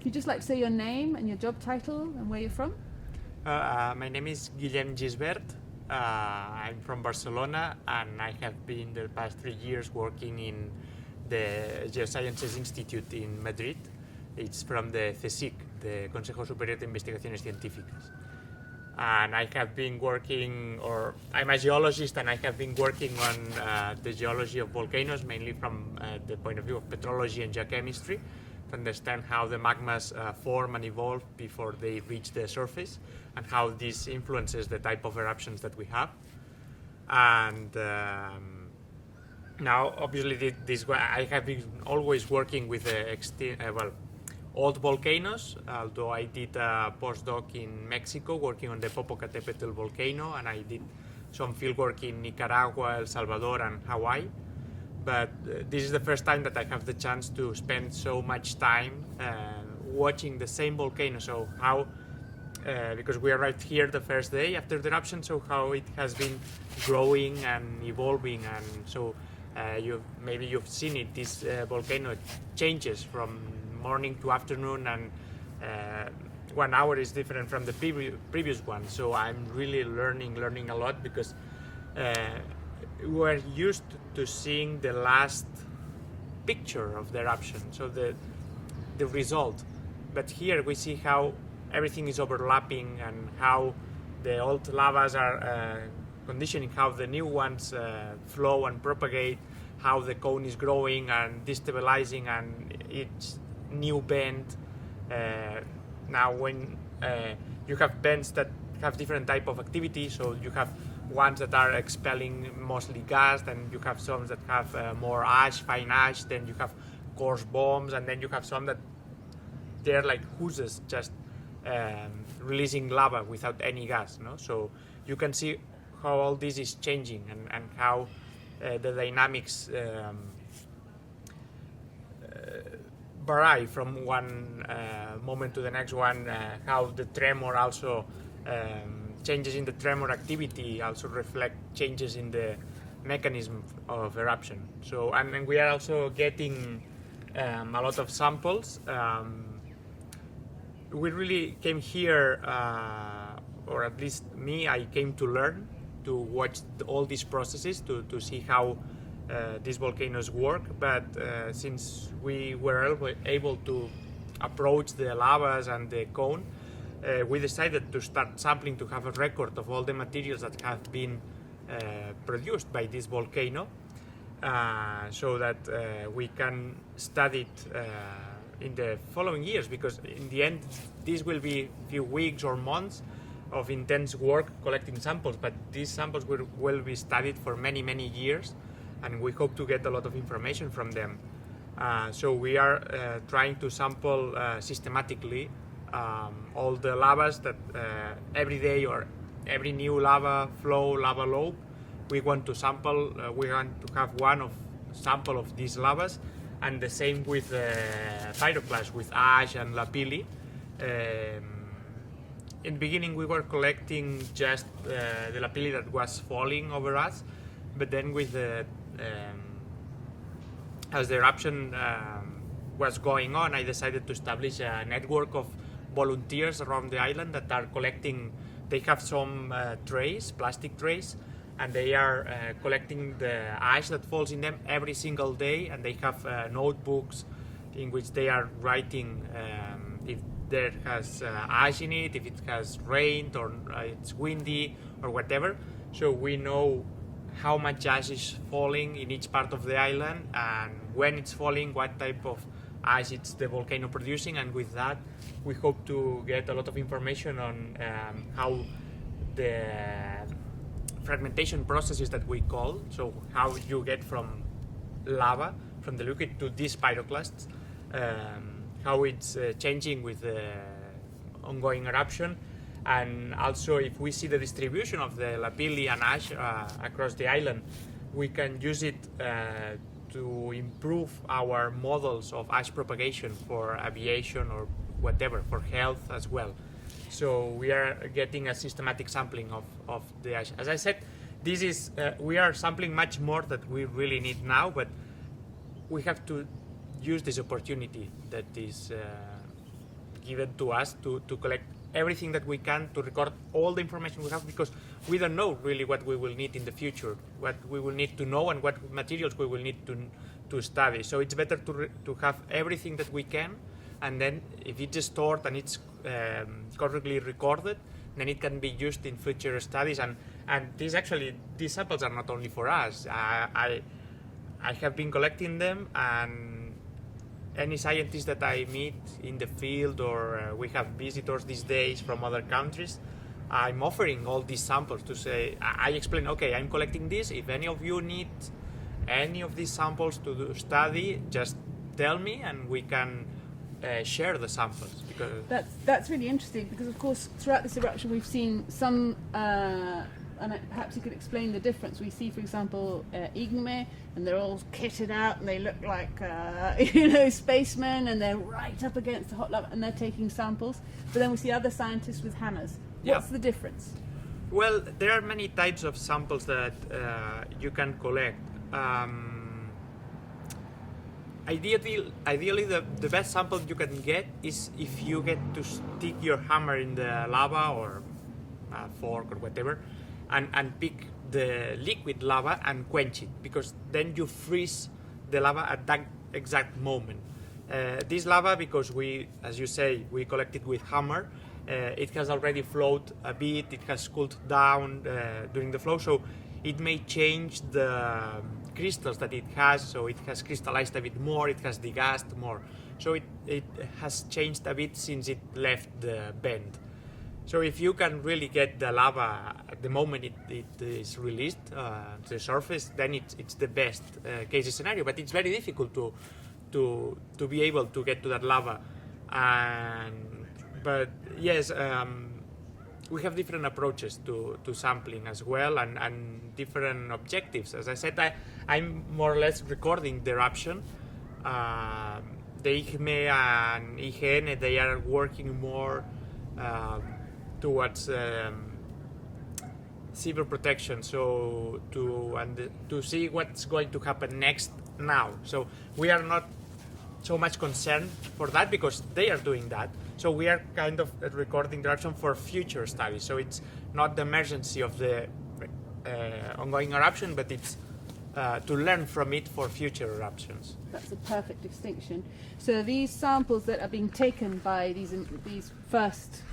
If you'd just like to say your name and your job title and where you're from. My name is Guillem Gisbert. I'm from Barcelona, and I have been the past 3 years working in the Geosciences Institute in Madrid. It's from the CSIC, the Consejo Superior de Investigaciones Científicas. And I have been working, or I'm a geologist, and I have been working on the geology of volcanoes, mainly from the point of view of petrology and geochemistry, to understand how the magmas form and evolve before they reach the surface, and how this influences the type of eruptions that we have. And now, obviously, I have been always working with old volcanoes, although I did a postdoc in Mexico working on the Popocatépetl volcano, and I did some fieldwork in Nicaragua, El Salvador, and Hawaii. But this is the first time that I have the chance to spend so much time watching the same volcano. So how, because we arrived here the first day after the eruption, so how it has been growing and evolving. And so maybe you've seen it, this volcano changes from morning to afternoon, and 1 hour is different from the previous one. So I'm really learning a lot, because we're used to seeing the last picture of the eruption, so the result. But here we see how everything is overlapping, and how the old lavas are conditioning how the new ones flow and propagate, how the cone is growing and destabilizing, and it's new bend. Now when you have bends that have different type of activity, so you have ones that are expelling mostly gas, then you have some that have more ash, fine ash, then you have coarse bombs, and then you have some that they're like hoses, just releasing lava without any gas, no? So you can see how all this is changing, and how the dynamics vary from one moment to the next one, how the tremor also, changes in the tremor activity also reflect changes in the mechanism of eruption. So, and we are also getting a lot of samples. We really came here, or at least me, I came to learn, to watch all these processes, to see how these volcanoes work. But since we were able to approach the lavas and the cone, we decided to start sampling, to have a record of all the materials that have been produced by this volcano, so that we can study it in the following years, because in the end this will be a few weeks or months of intense work collecting samples, but these samples will be studied for many years, and we hope to get a lot of information from them. So we are trying to sample systematically all the lavas that every day, or every new lava flow, lava lobe, we want to sample. We want to have one sample of these lavas, and the same with pyroclasts, with ash and lapilli. In the beginning we were collecting just the lapilli that was falling over us, but then with the as the eruption was going on, I decided to establish a network of volunteers around the island that are collecting. They have some trays, plastic trays, and they are collecting the ash that falls in them every single day, and they have notebooks in which they are writing if there has ash in it, if it has rained, or it's windy, or whatever. So we know how much ash is falling in each part of the island, and when it's falling, what type of ash it's the volcano producing. And with that we hope to get a lot of information on how the fragmentation processes that we call, so how you get from lava, from the liquid, to these pyroclasts, how it's changing with the ongoing eruption. And also, if we see the distribution of the lapilli and ash across the island, we can use it to improve our models of ash propagation for aviation or whatever, for health as well. So we are getting a systematic sampling of the ash. As I said, this is we are sampling much more than we really need now, but we have to use this opportunity that is given to us to collect everything that we can, to record all the information we have, because we don't know really what we will need in the future, what we will need to know and what materials we will need to study. So it's better to have everything that we can, and then if it's stored and it's correctly recorded, then it can be used in future studies. And these samples are not only for us. I have been collecting them, and any scientist that I meet in the field, or we have visitors these days from other countries, I'm offering all these samples to say, I explain, okay, I'm collecting this. If any of you need any of these samples to study, just tell me and we can share the samples. Because that's really interesting, because of course throughout this eruption we've seen some, and perhaps you could explain the difference. We see, for example, Igme, and they're all kitted out and they look like spacemen, and they're right up against the hot lava and they're taking samples. But then we see other scientists with hammers. What's the difference? Well, there are many types of samples that you can collect. Ideally, the best sample you can get is if you get to stick your hammer in the lava, or a fork or whatever, and pick the liquid lava and quench it, because then you freeze the lava at that exact moment. This lava, because we, as you say, we collect it with hammer, it has already flowed a bit, it has cooled down during the flow, so it may change the crystals that it has, so it has crystallized a bit more, it has degassed more. So it has changed a bit since it left the bend. So if you can really get the lava at the moment it is released to the surface, then it's the best case scenario. But it's very difficult to be able to get to that lava. But yes, we have different approaches to sampling as well, and different objectives. As I said, I'm more or less recording the eruption. The IGME and IGN, they are working more towards civil protection, so to see what's going to happen next now. So we are not so much concerned for that, because they are doing that. So we are kind of recording the eruption for future studies. So it's not the emergency of the ongoing eruption, but it's to learn from it for future eruptions. That's a perfect distinction. So these samples that are being taken by these first,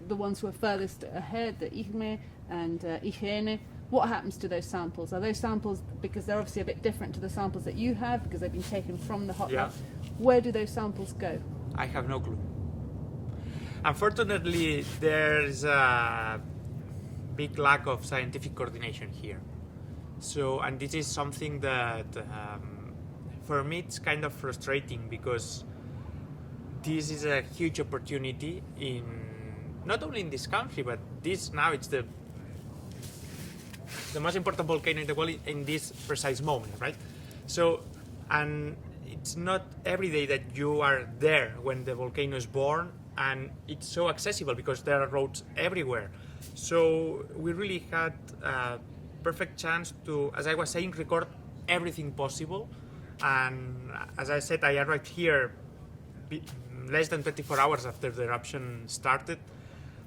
the ones who are furthest ahead, the IGME and IGN, what happens to those samples? Are those samples, because they're obviously a bit different to the samples that you have, because they've been taken from the hot lava, where do those samples go? I have no clue. Unfortunately, there's a big lack of scientific coordination here. So, and this is something that for me it's kind of frustrating, because this is a huge opportunity in not only in this country, but this now it's the most important volcano in the world in this precise moment, right? So, and it's not every day that you are there when the volcano is born, and it's so accessible because there are roads everywhere. So we really had a perfect chance to, as I was saying, record everything possible. And as I said, I arrived here less than 24 hours after the eruption started.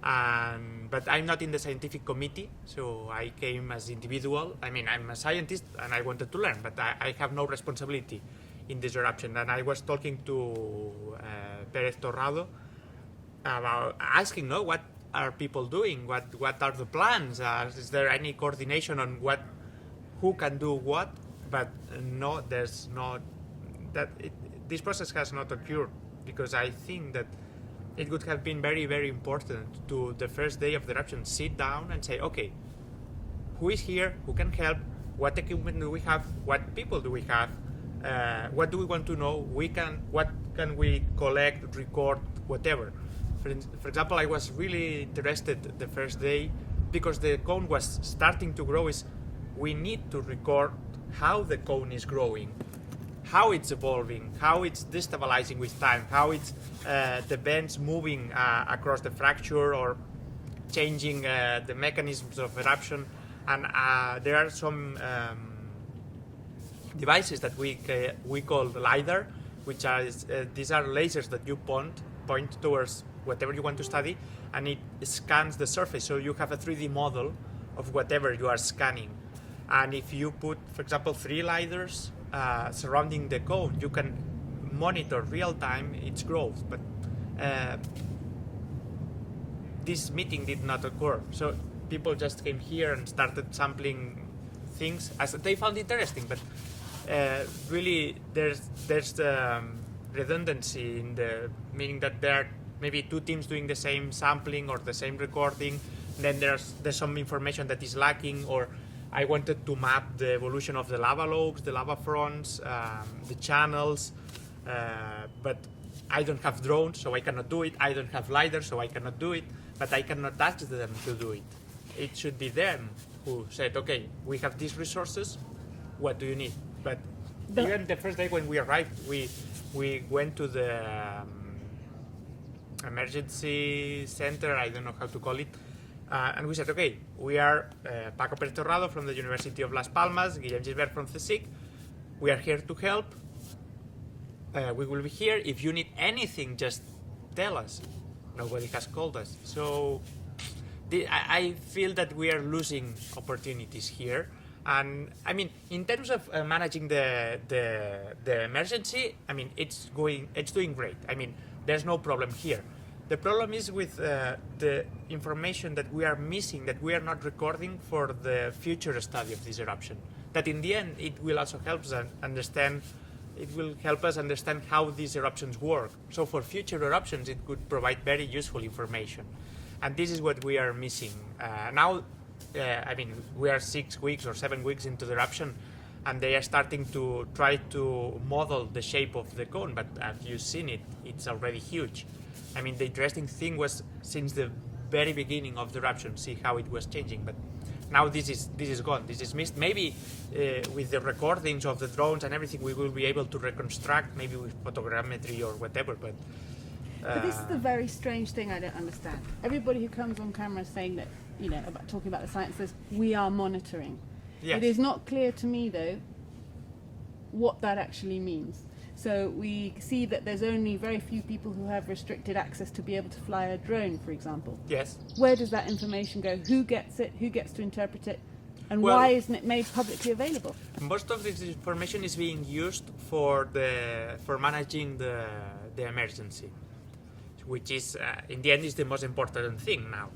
But I'm not in the scientific committee, so I came as individual. I mean, I'm a scientist and I wanted to learn, but I have no responsibility in this eruption. And I was talking to Pérez Torrado about asking, what are people doing? What are the plans? Is there any coordination on who can do what? But no, there's not. This process has not occurred, because I think that it would have been very, very important to the first day of the eruption sit down and say, okay, who is here? Who can help? What equipment do we have? What people do we have? What do we want to know? What can we collect, record, whatever? For example, I was really interested the first day, because the cone was starting to grow, we need to record how the cone is growing, how it's evolving, how it's destabilizing with time, how it's the bends moving across the fracture or changing the mechanisms of eruption. And there are some devices that we call LiDAR, which are these are lasers that you point towards whatever you want to study, and it scans the surface. So you have a 3D model of whatever you are scanning. And if you put, for example, 3 LiDARs surrounding the cone, you can monitor real time its growth. But this meeting did not occur. So people just came here and started sampling things as they found interesting. But really, there's redundancy in the meaning that there are maybe 2 teams doing the same sampling or the same recording. Then there's some information that is lacking, or I wanted to map the evolution of the lava logs, the lava fronts, the channels, but I don't have drones, so I cannot do it. I don't have LiDAR, so I cannot do it, but I cannot ask them to do it. It should be them who said, okay, we have these resources, what do you need? But even the first day when we arrived, we went to the emergency center, I don't know how to call it, and we said, okay, we are Paco Pérez Torrado from the University of Las Palmas, Guillem Gisbert from CSIC. We are here to help. We will be here. If you need anything, just tell us. Nobody has called us. So I feel that we are losing opportunities here. And I mean, in terms of managing the emergency, I mean, it's doing great. I mean, there's no problem here. The problem is with the information that we are missing, that we are not recording for the future study of this eruption. That in the end, it will also help us understand. It will help us understand how these eruptions work. So for future eruptions, it could provide very useful information. And this is what we are missing. Now, I mean, we are 6 weeks or 7 weeks into the eruption, and they are starting to try to model the shape of the cone, but as you've seen it, it's already huge. I mean, the interesting thing was since the very beginning of the eruption, see how it was changing, but now this is gone, this is missed. Maybe with the recordings of the drones and everything, we will be able to reconstruct, maybe with photogrammetry or whatever, but this is the very strange thing I don't understand. Everybody who comes on camera saying that, you know, about talking about the science says, we are monitoring. yes. It is not clear to me, though, what that actually means. So we see that there's only very few people who have restricted access to be able to fly a drone, for example. Yes. Where does that information go? Who gets it? Who gets to interpret it? And Well, why isn't it made publicly available? Most of this information is being used for managing the emergency, which is in the end is the most important thing now.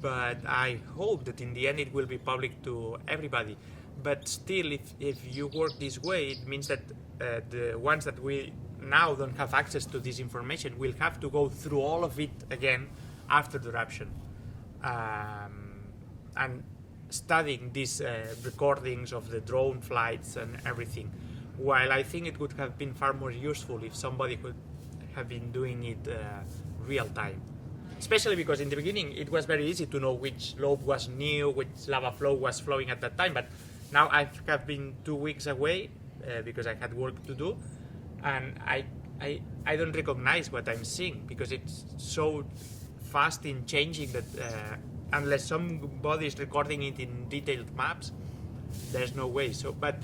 But I hope that in the end it will be public to everybody. But still, if you work this way, it means that the ones that we now don't have access to this information will have to go through all of it again after the eruption. And studying these recordings of the drone flights and everything. While I think it would have been far more useful if somebody could have been doing it real time. Especially because in the beginning it was very easy to know which lobe was new, which lava flow was flowing at that time. But now I have been 2 weeks away because I had work to do, and I don't recognize what I'm seeing because it's so fast in changing that unless somebody is recording it in detailed maps, there's no way. So, but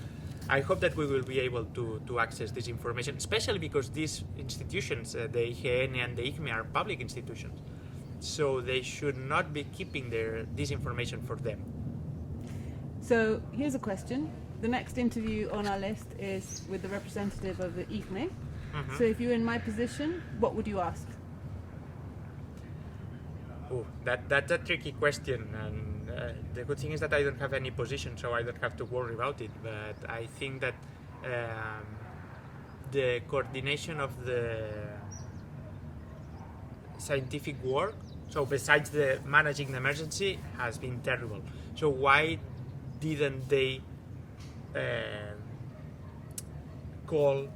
I hope that we will be able to access this information, especially because these institutions, the IGN and the IGME, are public institutions. So they should not be keeping this information for them. So here's a question. The next interview on our list is with the representative of the IGME. Mm-hmm. So if you were in my position, what would you ask? Oh, that's a tricky question, and the good thing is that I don't have any position, so I don't have to worry about it. But I think that the coordination of the scientific work, so besides the managing the emergency, has been terrible. So why didn't they call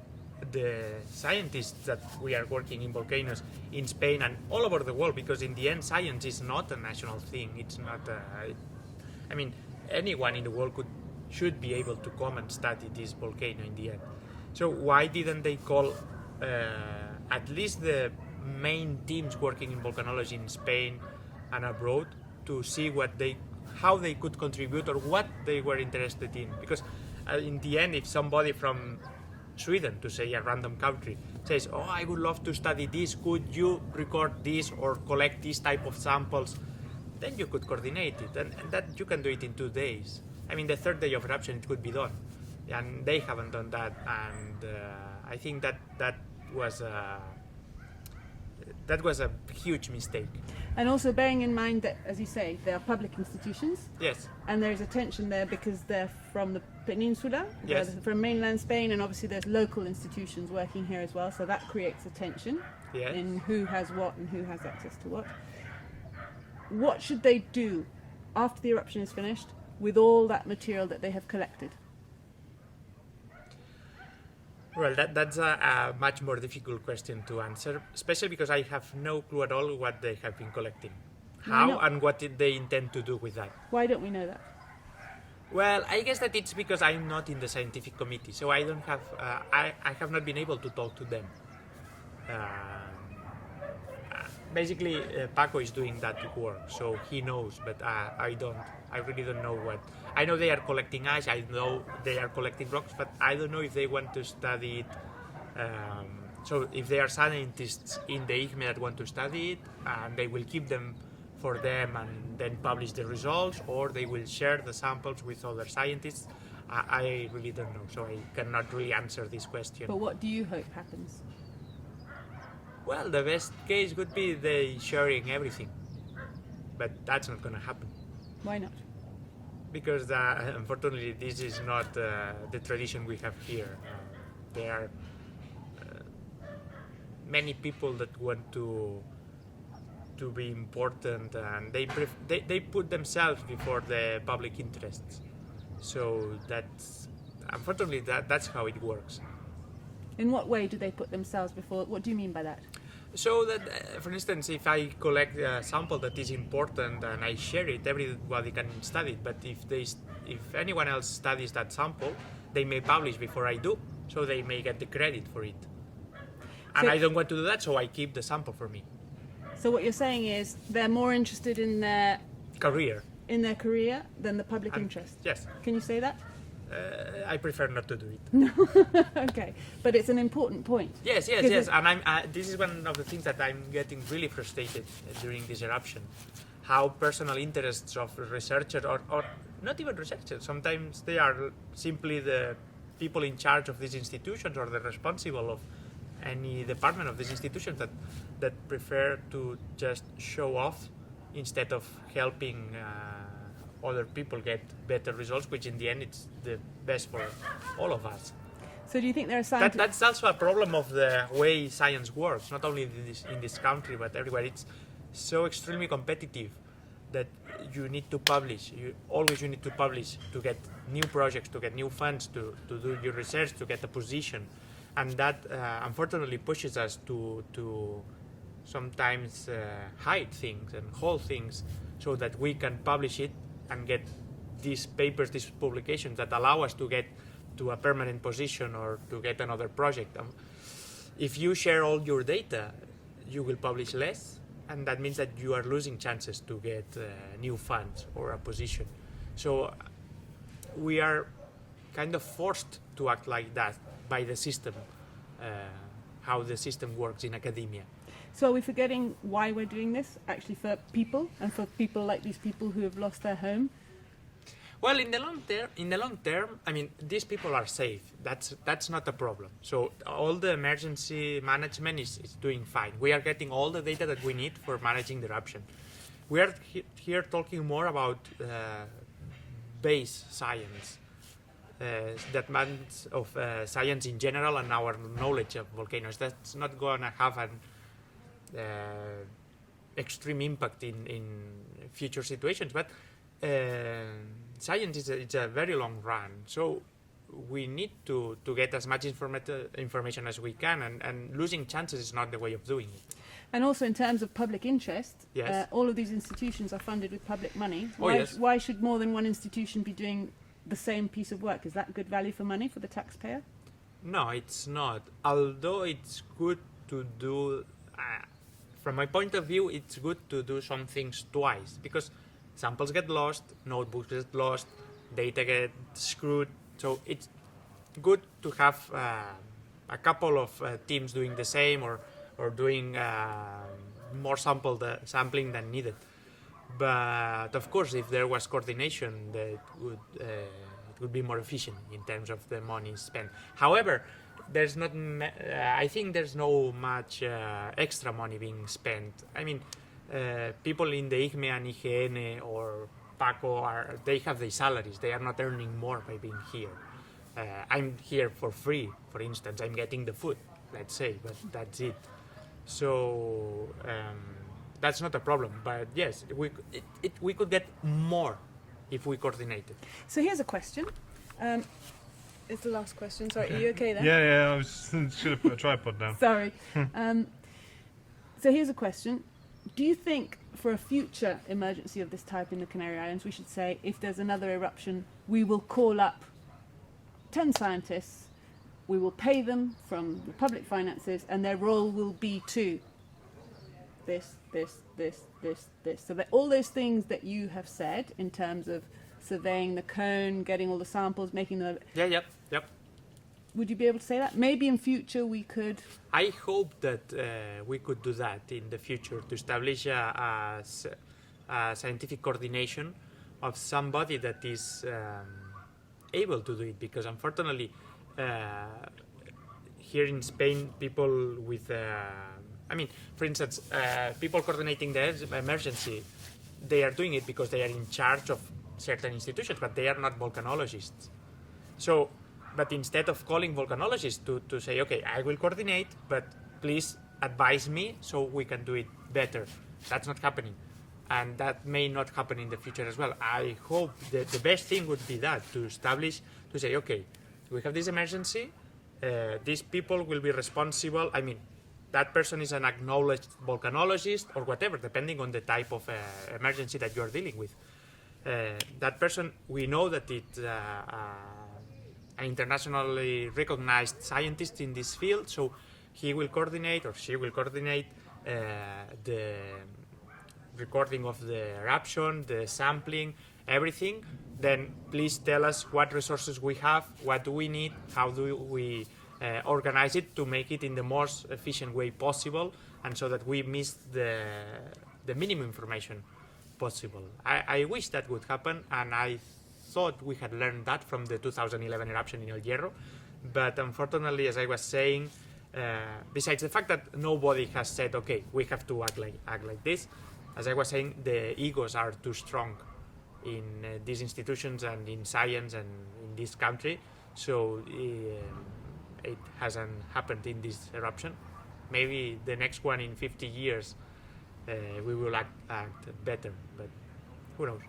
the scientists that we are working in volcanoes in Spain and all over the world? Because in the end, science is not a national thing. It's not. I mean, anyone in the world should be able to come and study this volcano in the end. So why didn't they call at least the main teams working in volcanology in Spain and abroad to see how they could contribute or what they were interested in? Because in the end, if somebody from Sweden, to say a random country, says, oh, I would love to study this, could you record this or collect this type of samples? Then you could coordinate it, and that you can do it in 2 days. I mean, the third day of eruption, it could be done. And they haven't done that, and I think that was a huge mistake. And also bearing in mind that, as you say, they are public institutions. Yes. And there's a tension there because they're from the peninsula, Yes. from mainland Spain, and obviously there's local institutions working here as well, so that creates a tension Yes. in who has what and who has access to what. What should they do after the eruption is finished with all that material that they have collected? Well, that's a much more difficult question to answer, especially because I have no clue at all what they have been collecting, how and what did they intend to do with that. Why don't we know that? Well, I guess that it's because I'm not in the scientific committee, so I don't have, I have not been able to talk to them. Basically, Paco is doing that work, so he knows, but I don't. I really don't know what. I know they are collecting ash, I know they are collecting rocks, but I don't know if they want to study it. So if they are scientists in the IGME that want to study it, and they will keep them for them and then publish the results, or they will share the samples with other scientists. I really don't know, so I cannot really answer this question. But what do you hope happens? Well, the best case would be they sharing everything, but that's not going to happen. Why not? Because unfortunately this is not the tradition we have here. There are many people that want to be important, and they put themselves before the public interests. So that's unfortunately that's how it works. In what way do they put themselves before? What do you mean by that? So that, for instance, if I collect a sample that is important and I share it, everybody can study it. But if anyone else studies that sample, they may publish before I do, so they may get the credit for it. And So- I don't want to do that, so I keep the sample for me. So what you're saying is they're more interested in their Career. career than the public And- interest. Yes. Can you say that? I prefer not to do it. Okay, but it's an important point. Yes, yes, 'Cause yes. it- And this is one of the things that I'm getting really frustrated during this eruption. How personal interests of researchers, or not even researchers, sometimes they are simply the people in charge of these institutions or the responsible of any department of these institutions that prefer to just show off instead of helping other people get better results, which in the end it's the best for all of us. So do you think there are scientists? That's also a problem of the way science works, not only in this country but everywhere. It's so extremely competitive that you need to publish. You need to publish to get new projects, to get new funds, to do your research, to get a position, and that unfortunately pushes us to sometimes hide things and hold things so that we can publish it and get these papers, these publications that allow us to get to a permanent position or to get another project. If you share all your data, you will publish less, and that means that you are losing chances to get new funds or a position. So we are kind of forced to act like that by the system, how the system works in academia. So are we forgetting why we're doing this? Actually, for people and for people like these people who have lost their home. Well, in the long term, I mean, these people are safe. That's not a problem. So all the emergency management is doing fine. We are getting all the data that we need for managing the eruption. We are here talking more about base science, that means of science in general and our knowledge of volcanoes. That's not going to have an extreme impact in future situations, but science is a very long run, so we need to get as much information as we can, and losing chances is not the way of doing it. And also in terms of public interest, Yes. all of these institutions are funded with public money. Oh, yes. Why should more than one institution be doing the same piece of work? Is that good value for money for the taxpayer? No, it's not. Although it's good to do, from my point of view, it's good to do some things twice, because samples get lost, notebooks get lost, data get screwed. So it's good to have a couple of teams doing the same or doing more sampling than needed. But of course, if there was coordination, it would be more efficient in terms of the money spent. However, there's not. I think there's no much extra money being spent. I mean, people in the IGME and IGN or PACO they have their salaries. They are not earning more by being here. I'm here for free, for instance. I'm getting the food, let's say, but that's it. So that's not a problem. But yes, we could get more if we coordinated. So here's a question. It's the last question. Sorry, are you okay there? Yeah, I should have put a tripod down. Sorry. So here's a question. Do you think for a future emergency of this type in the Canary Islands, we should say, if there's another eruption, we will call up 10 scientists, we will pay them from the public finances, and their role will be to this. So that all those things that you have said in terms of surveying the cone, getting all the samples, making them... Yep. Would you be able to say that? Maybe in future we could... I hope that we could do that in the future, to establish a scientific coordination of somebody that is able to do it, because unfortunately here in Spain, people with... for instance, people coordinating the emergency, they are doing it because they are in charge of certain institutions, but they are not volcanologists. So, but instead of calling volcanologists to say, okay, I will coordinate, but please advise me so we can do it better. That's not happening. And that may not happen in the future as well. I hope that the best thing would be that, to establish, to say, okay, we have this emergency, these people will be responsible. I mean, that person is an acknowledged volcanologist or whatever, depending on the type of emergency that you're dealing with. That person, we know that it's an internationally recognized scientist in this field, so he will coordinate or she will coordinate the recording of the eruption, the sampling, everything. Then please tell us what resources we have, what do we need, how do we organize it to make it in the most efficient way possible, and so that we miss the minimum information possible. I wish that would happen, and I thought we had learned that from the 2011 eruption in El Hierro, but unfortunately, as I was saying, besides the fact that nobody has said, okay, we have to act like this, as I was saying, the egos are too strong in these institutions and in science and in this country, so it hasn't happened in this eruption. Maybe the next one in 50 years we will act better, but who knows.